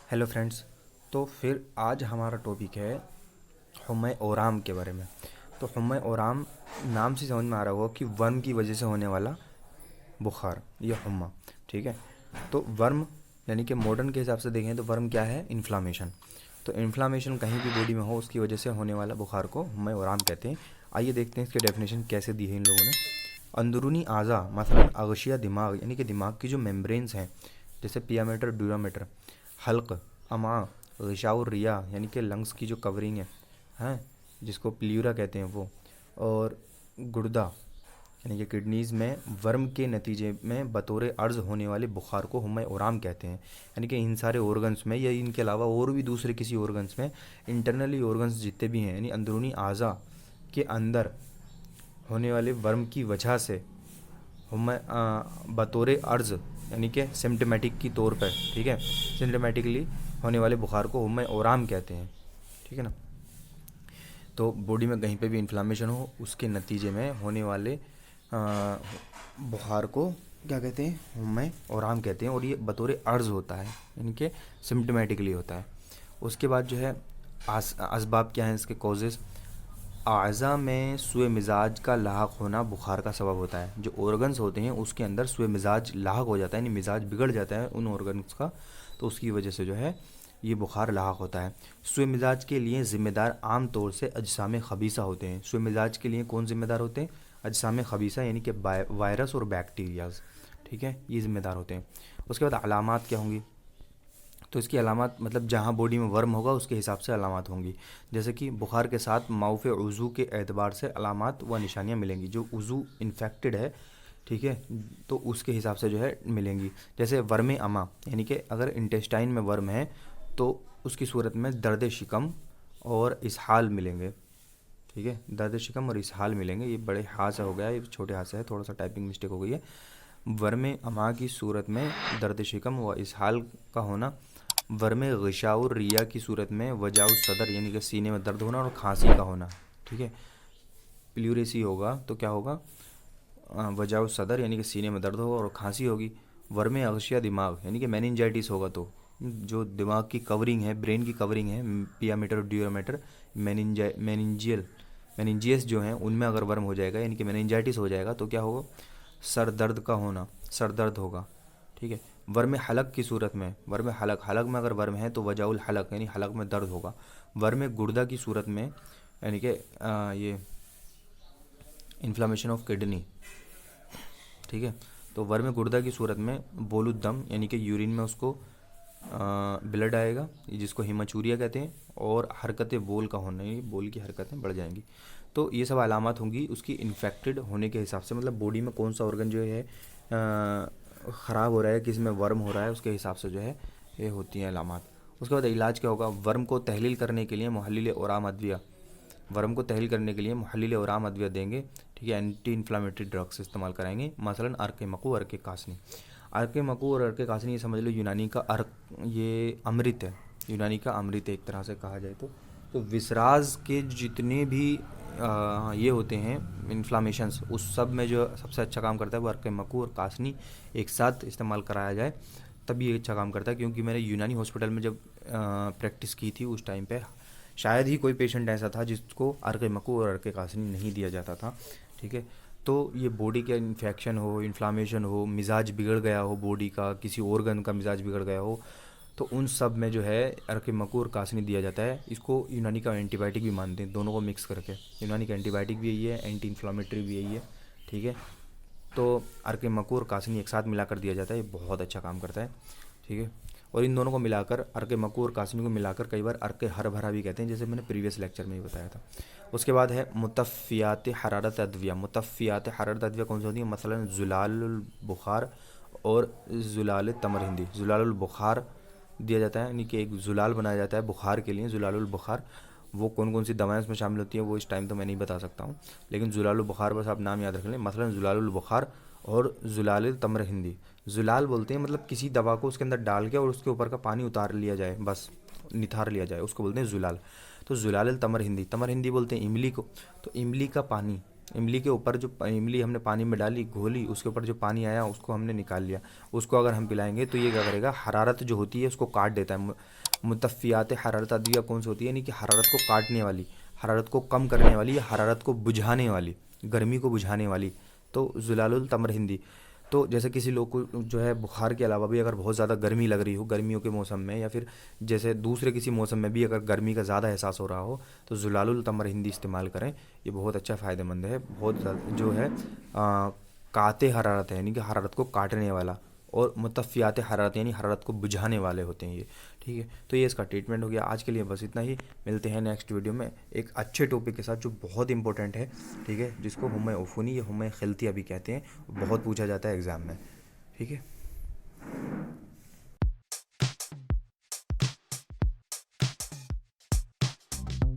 Hello friends. तो फिर आज हमारा टॉपिक है हुम्मे ओराम के बारे में। तो हुम्मे ओराम नाम से समझ में आ रहा होगा कि वर्म की वजह से होने वाला बुखार, ये हुम्मा। ठीक है। तो वर्म यानी कि मॉडर्न के हिसाब से देखें तो वर्म क्या है? इन्फ्लामेशन। तो इन्फ्लामेशन कहीं भी बॉडी में हो उसकी वजह से होने वाला बुखार को हुम्मे ओराम कहते हैं। आइए देखते हैं इसकी डेफिनेशन कैसे दी है इन लोगों ने। अंदरूनी आज़ा मसलन अगशिया दिमाग यानी कि दिमाग की जो मेम्ब्रेन्स हैं, जैसे पियामेटर ड्यूरामेटर, हल्क, अमा, ग़िशाउर रिया यानी कि लंग्स की जो कवरिंग है हैं, जिसको प्ल्यूरा कहते हैं वो, और गुर्दा यानी कि किडनीज़ में वर्म के नतीजे में बतौर अर्ज़ होने वाले बुखार को हुम्मे ओराम कहते हैं। यानी कि इन सारे ऑर्गन्स में या इनके अलावा और भी दूसरे किसी ऑर्गन्स में, इंटरनली ऑर्गन्स जितने भी हैं यानी अंदरूनी आज़ा के अंदर होने वाले वर्म की वजह से हुम्मे बतौर अर्ज़ यानी कि सिम्टमेटिक की तौर पर, ठीक है, सिम्टमेटिकली होने वाले बुखार को हुम्मे ओराम कहते हैं। ठीक है ना। तो बॉडी में कहीं पे भी इन्फ्लामेशन हो उसके नतीजे में होने वाले बुखार को क्या कहते हैं? हुम्मे ओराम कहते हैं। और ये बतौर अर्ज़ होता है यानी कि सिम्टमेटिकली होता है। उसके बाद जो है असबाब क्या हैं इसके कॉजेज़। आज़ा में सुए मिजाज का लाहक होना बुखार का सबब होता है। जो ऑर्गन्स होते हैं उसके अंदर सुए मिजाज लाहक हो जाता है यानी मिजाज बिगड़ जाता है उन ऑर्गन्स का, तो उसकी वजह से जो है ये बुखार लाहक होता है। सुए मिजाज के लिए ज़िम्मेदार आम तौर से अजसाम खबीसा होते हैं। सुए मिजाज के लिए कौन ज़िम्मेदार होते हैं? अजसाम खबीसा यानी कि वायरस और बैक्टीरियाज। ठीक है, ये ज़िम्मेदार होते हैं। उसके बाद अलामात क्या होंगी? तो इसकी अलामत मतलब जहाँ बॉडी में वर्म होगा उसके हिसाब से अलामत होंगी। जैसे कि बुखार के साथ माउफ़ उज़ू के एतबार से अलामत व निशानियाँ मिलेंगी। जो उज़ू इन्फेक्टेड है, ठीक है, तो उसके हिसाब से जो है मिलेंगी। जैसे वर्म अमा यानी कि अगर इंटेस्टाइन में वर्म है तो उसकी सूरत में दर्द शिकम और इसहाल मिलेंगे। ठीक है, दर्द शिकम और इसहाल मिलेंगे। ये बड़े हाथ से हो गया, ये छोटे हाथ से है, थोड़ा सा टाइपिंग मिस्टेक हो गई है। वर्म अमा की सूरत में दर्द शिकम व इसहाल का होना। वर्म ग़िशाउर रिया की सूरत में वजाउ सदर यानी कि सीने में दर्द होना और खांसी का होना। ठीक है, प्ल्यूरेसी होगा तो क्या होगा? वजाउ सदर यानी कि सीने में दर्द होगा और खांसी होगी। वर्म अगशिया दिमाग यानी कि मेनिंजाइटिस होगा तो जो दिमाग की कवरिंग है, ब्रेन की कवरिंग है, पियामेटर ड्यूरामेटर, मेनिंजियल मेनिंजियस जो हैं उनमें अगर वर्म हो जाएगा यानी कि मेनिंजाइटिस हो जाएगा तो क्या होगा? सर दर्द का होना, सर दर्द होगा। ठीक है। वर्म हलक की सूरत में, वर्म हलक, हलक में अगर वर्म है तो वजाउल हलक यानी हलक में दर्द होगा। वर्म गुर्दा की सूरत में यानी कि ये इन्फ्लामेशन ऑफ किडनी। ठीक है। तो वर्म गुर्दा की सूरत में बोलुद्दम यानी कि यूरिन में उसको ब्लड आएगा, जिसको हिमाचूरिया कहते हैं, और हरकतें बोल का होना, ये बोल की हरकतें बढ़ जाएंगी। तो ये सब अलामत होंगी उसकी इन्फेक्टेड होने के हिसाब से, मतलब बॉडी में कौन सा ऑर्गन जो है ख़राब हो रहा है, किस में वर्म हो रहा है, उसके हिसाब से जो है ये होती हैं अलामत। उसके बाद इलाज क्या होगा? वर्म को तहलील करने के लिए मुहल्लिल औराम अद्विया, वर्म को तहलील करने के लिए मुहल्लिल औराम अद्विया देंगे। ठीक है, एंटी इन्फ्लामेटरी ड्रग्स इस्तेमाल कराएंगे, मसलन अर्क मकू, अर्क कासनी। अर्क मकू और अर्क कासनी ये समझ लो यूनानी का अर्क, ये अमृत है, यूनानी का अमृत है एक तरह से कहा जाए तो विसराज के जितने भी ये होते हैं इन्फ्लामेशंस, उस सब में जो सबसे अच्छा काम करता है वो अर्क मकू और कासनी एक साथ इस्तेमाल कराया जाए तब ये अच्छा काम करता है। क्योंकि मैंने यूनानी हॉस्पिटल में जब प्रैक्टिस की थी उस टाइम पे शायद ही कोई पेशेंट ऐसा था जिसको अर्क मकू और अर्क कासनी नहीं दिया जाता था। ठीक है। तो ये बॉडी का इन्फेक्शन हो, इन्फ्लामेशन हो, मिजाज बिगड़ गया हो बॉडी का, किसी ऑर्गन का मिजाज बिगड़ गया हो, तो उन सब में जो है अर्क मकू और कासनी दिया जाता है। इसको यूनानी का एंटीबायोटिक भी मानते हैं, दोनों को मिक्स करके। यूनानी का एंटीबायोटिक भी यही है, एंटी इन्फ्लामेटरी भी यही है। ठीक है। तो अर्क मकू और कासनी एक साथ मिलाकर दिया जाता है, ये बहुत अच्छा काम करता है। ठीक है। और इन दोनों को मिलाकर, अर्क मकू और कासनी को मिलाकर कई बार अर्क हर भरा भी कहते हैं, जैसे मैंने प्रीवियस लेक्चर में ही बताया था। उसके बाद है मुतफ़ियात हरारत अदविया। मुतफ़ियात हरारत अदविया कौन सी होती है? मसलन जुलालुल बुखार और जुलाल तमर हिंदी। जुलालुल बुखार दिया जाता है यानी कि एक जुलाल बनाया जाता है बुखार के लिए, जुलालुल बुखार। वो कौन कौन सी दवाएं उसमें शामिल होती हैं वो इस टाइम तो मैं नहीं बता सकता हूँ, लेकिन जुलालुल बुखार बस आप नाम याद रख लें। मसलन जुलालुल बुखार और जुलाल तमर हिंदी। जुलाल बोलते हैं मतलब किसी दवा को उसके अंदर डाल के और उसके ऊपर का पानी उतार लिया जाए, बस निथार लिया जाए, उसको बोलते हैं जुलाल। तो जुलाल तमर हिंदी, तमर हिंदी बोलते हैं इमली को। तो इमली का पानी इमली के ऊपर जो इमली हमने पानी में डाली, घोली, उसके ऊपर जो पानी आया उसको हमने निकाल लिया, उसको अगर हम पिलाएंगे तो ये क्या करेगा, हरारत जो होती है उसको काट देता है। मुतफ़ियात हरारत अदविया कौन सी होती है, यानी कि हरारत को काटने वाली, हरारत को कम करने वाली या हरारत को बुझाने वाली, गर्मी को बुझाने वाली। तो जुलालुल तमर हिंदी। तो जैसे किसी लोग को जो है बुखार के अलावा भी अगर बहुत ज़्यादा गर्मी लग रही हो गर्मियों के मौसम में, या फिर जैसे दूसरे किसी मौसम में भी अगर गर्मी का ज़्यादा एहसास हो रहा हो, तो जुलालुल तमर हिंदी इस्तेमाल करें। ये बहुत अच्छा फ़ायदेमंद है, बहुत जो है काते हरारत है, यानी कि हरारत को काटने वाला, और मुतफ़ियात हरारत यानी हरारत को बुझाने वाले होते हैं ये। ठीक है, तो ये इसका ट्रीटमेंट हो गया। आज के लिए बस इतना ही, मिलते हैं नेक्स्ट वीडियो में एक अच्छे टॉपिक के साथ जो बहुत इंपॉर्टेंट है। ठीक है, जिसको हुम्म उफ़ूनी या हुम्म खिलती अभी कहते हैं, बहुत पूछा जाता है एग्ज़ाम में। ठीक है।